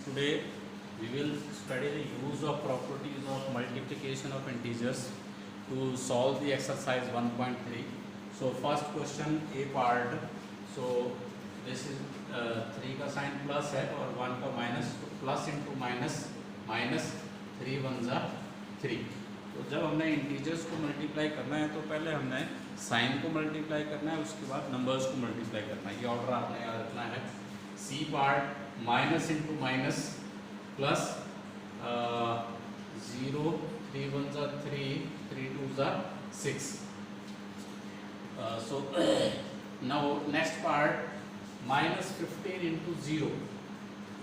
Today we will study the use of properties of multiplication of integers to solve the exercise 1.3. So first question A part. So this is 3 का sign plus है और 1 का minus, तो plus into minus, minus 3 1 जा 3। तो जब हमने integers को मल्टीप्लाई करना है तो पहले हमने साइन को मल्टीप्लाई करना है, उसके बाद नंबर्स को मल्टीप्लाई करना है। ये ऑर्डर आपने याद रखना है। C part minus into minus plus 0 3 1 जा 3 3 2 जा 6। So now next part minus 15 into 0।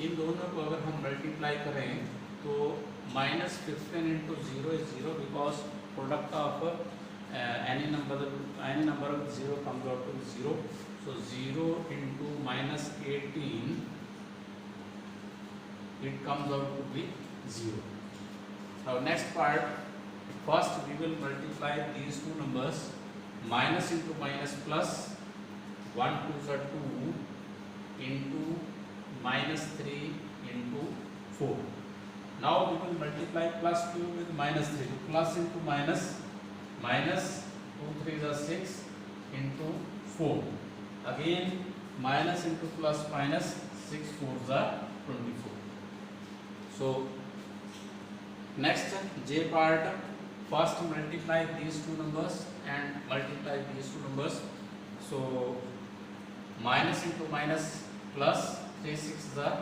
इन दोनों को अगर हम मल्टीप्लाई करें तो minus 15 into 0 is 0 because product of any number of 0 comes out to 0. So 0 into minus 18, it comes out to be 0. Now next part, first we will multiply these two numbers, minus into minus plus, 1 2 are 2 into minus 3 into 4. Now we will multiply plus 2 with minus 3. So plus into minus, minus 2 3 are 6 into 4. Again minus into plus minus, 6 4 are 24. So next J part, first multiply these two numbers and multiply these two numbers. So minus into minus plus 3 6 are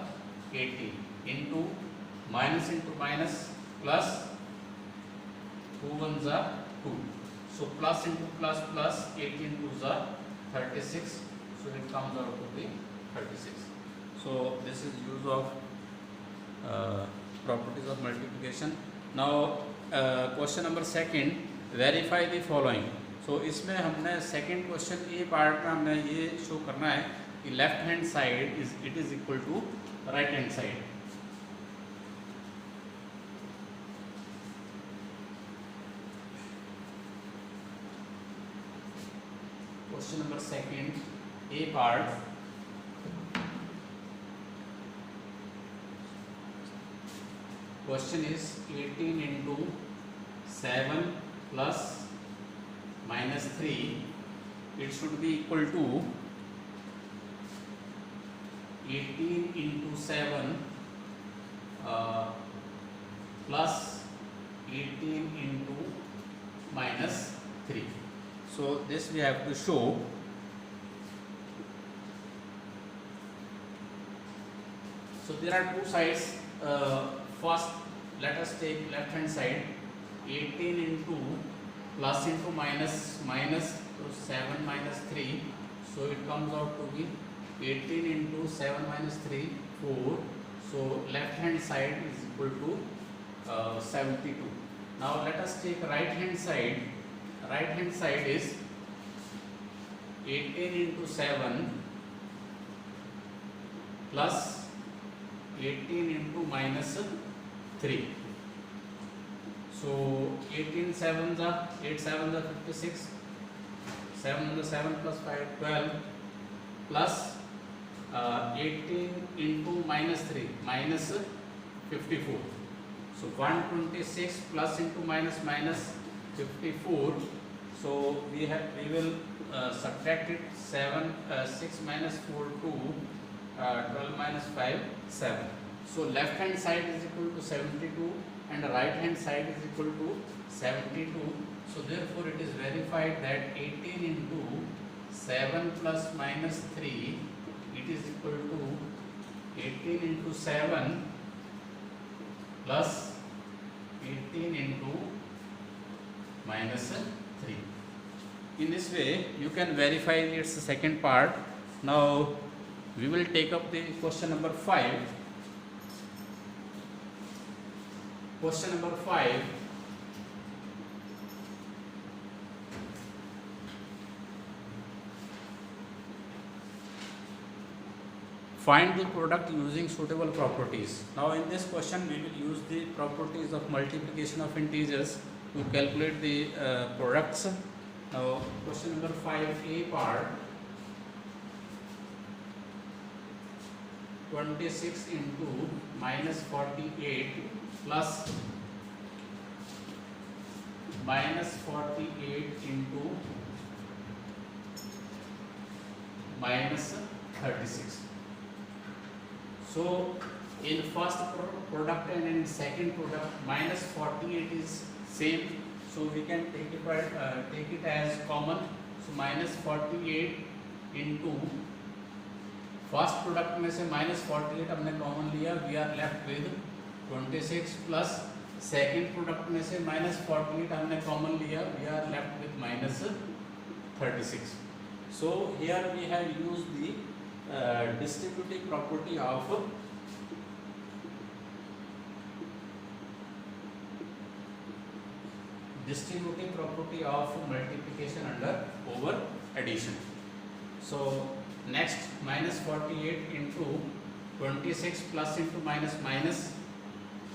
18 into minus into minus plus 2 1 are 2. So plus into plus plus 18 2 are 36. So it comes out to be 36. So this is use of properties of multiplication. Now question number second, verify the following. So इसमें हमने second question A part में हमने ये show करना है कि left hand side is equal to right hand side. Question number second A part. Question is 18 into 7 plus minus 3. It should be equal to 18 into 7 plus 18 into minus 3. So this we have to show. So there are two sides. First let us take left hand side, 18 into plus into minus, minus, so 7 minus 3, so it comes out to be 18 into 7 minus 3 4. So left hand side is equal to 72. Now let us take right hand side. Right hand side is 18 into 7 plus 18 into minus 3. So 18 7s are 8 7s are 56. 7 on the 7 plus 5 12 plus 18 into minus 3 minus 54. So 126 plus into minus minus 54. So we will subtract it. 6 minus 4 2, 12 minus 5 7. So left hand side is equal to 72 and the right hand side is equal to 72. So therefore it is verified that 18 into 7 plus minus 3, it is equal to 18 into 7 plus 18 into minus 3. In this way you can verify its second part. Now we will take up the question number 5. Question number 5. Find the product using suitable properties. Now in this question we will use the properties of multiplication of integers to calculate the products. Now question number 5A part, 26 into minus 48 plus minus 48 into minus 36. So in first product and in second product minus 48 is same, so we can take it as common. So minus 48 into first product में से minus 48 हमने common लिया, we are left with 26 plus second product में से minus 48 हमने common लिया, we are left with minus 36. So here we have used the distributive property of multiplication under over addition. So next minus 48 into 26 plus into minus minus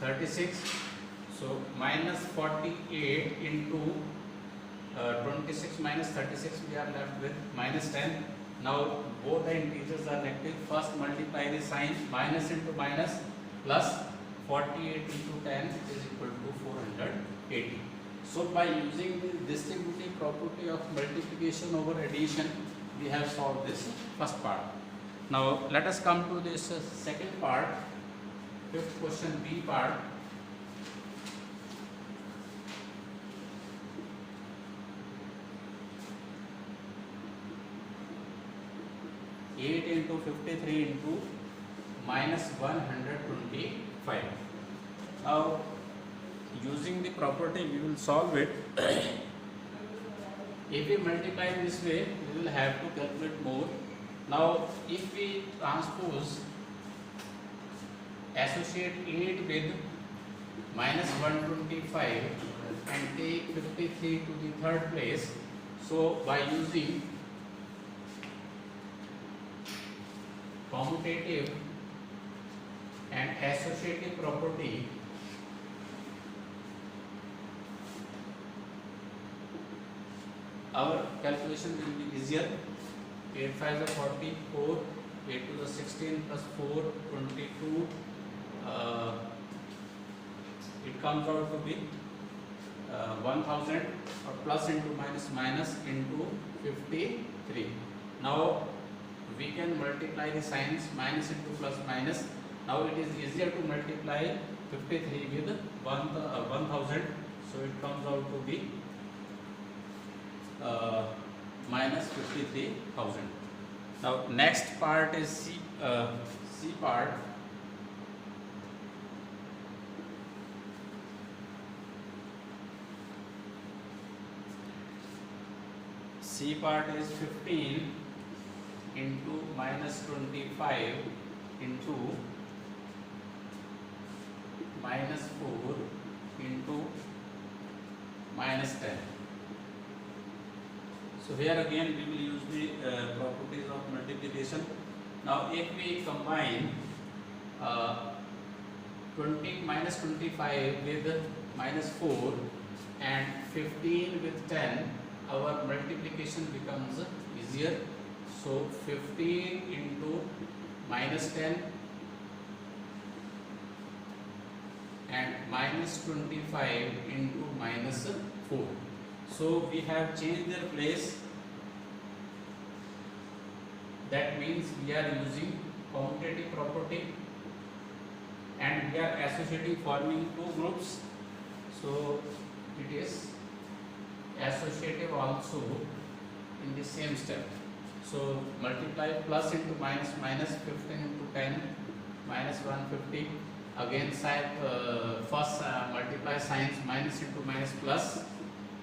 36. So minus 48 into 26 minus 36, we are left with minus 10. Now both the integers are negative. First multiply the sign, minus into minus plus 48 into 10 is equal to 480. So by using the distributive property of multiplication over addition, we have solved this first part. Now let us come to this second part, fifth question B part. Eight into 53 into minus 125. Now using the property we will solve it. If we multiply this way, we will have to calculate more. Now, if we transpose, associate 8 with minus 125 and take 53 to the third place, so by using commutative and associative property, our calculation will be easier. 8 5 is 44, 8 to the 16 plus 4, 22. It comes out to be 1000, or plus into minus minus into 53. Now we can multiply the signs, minus into plus minus. Now it is easier to multiply 53 with 1000, so it comes out to be minus 53,000. Now next part is C part. C part is 15 into minus 25 into minus 4 into minus 10. So here again we will use the properties of multiplication. Now if we combine minus 25 with minus 4 and 15 with 10, our multiplication becomes easier. So 15 into minus 10 and minus 25 into minus 4. So we have changed their place. That means we are using commutative property and we are associating, forming two groups. So it is associative also in the same step. So multiply plus into minus minus, 15 into 10 minus 150. Again first multiply signs, minus into minus plus,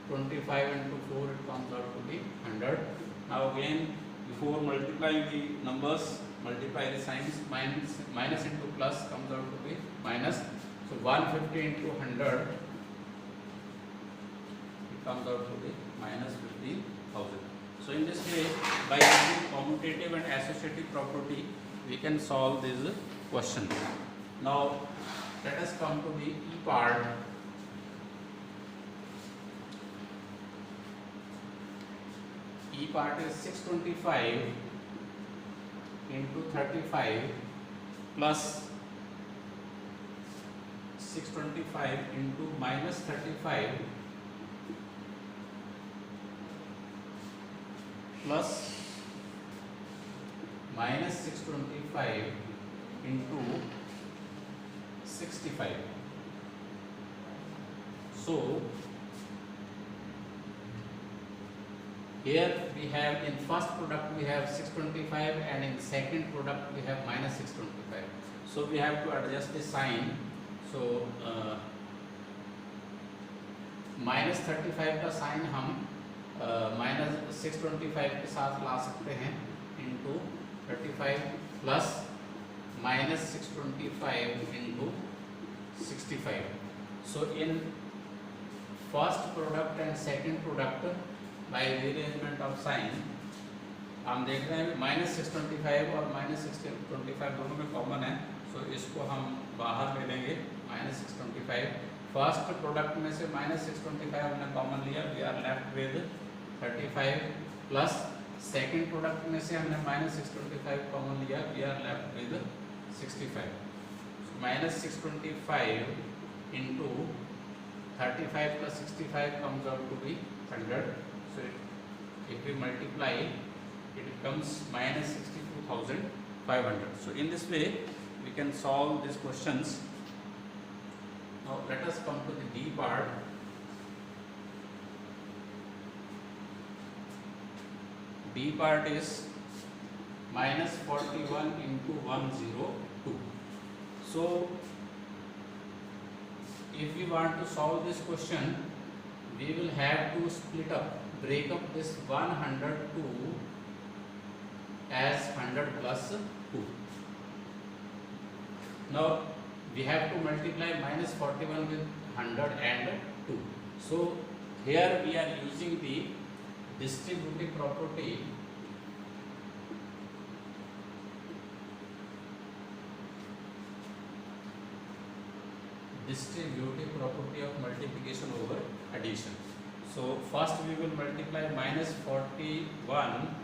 25 into 4, it comes out to be 100. Now again before multiplying the numbers, multiply the signs, minus into plus comes out to be minus. So 150 into 100, it comes out to be minus 15,000. So in this way, by using commutative and associative property, we can solve this question. Now let us come to the E part. E part is 625 into 35 plus 625 into minus 35 plus minus 625 into 65. So here we have in first product we have 625 and in second product we have minus 625. So we have to adjust the sign. So minus 35 का sign हम minus 625 के साथ ला सकते हैं into 35 plus minus 625 into 65. So in first product and second product by rearrangement of sign हम देख रहे हैं माइनस 625 और माइनस 625 दोनों में कॉमन है. सो इसको हम बाहर ले लेंगे माइनस 625. फर्स्ट प्रोडक्ट में से माइनस 625 हमने कॉमन लिया, we are left with 35 plus second product में से हमने माइनस 625 कॉमन लिया, we are left with 65. Minus 625 into 35 plus 65 comes out to be 100. So if we multiply it becomes minus 62,500. So in this way we can solve these questions. Now let us come to the D part. D part is minus 41 into 102. So if we want to solve this question, we will have to split up, break up this 102 as 100 plus 2. Now we have to multiply minus 41 with 100 and 2. So here we are using the distributive property. Distributive property of multiplication over addition. So first we will multiply minus 41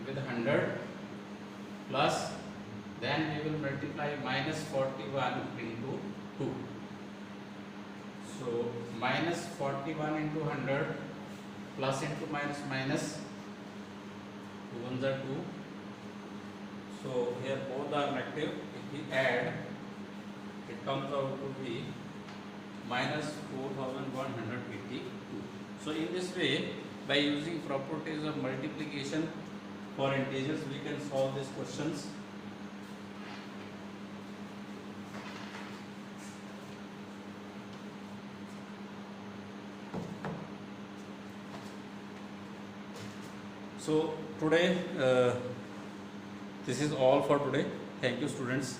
with 100 plus then we will multiply minus 41 into 2. So minus 41 into 100 plus into minus minus 2 ones are 2. So here both are negative. If we add, it comes out to be minus 4182. So in this way, by using properties of multiplication for integers, we can solve these questions. So today this is all for today. Thank you students.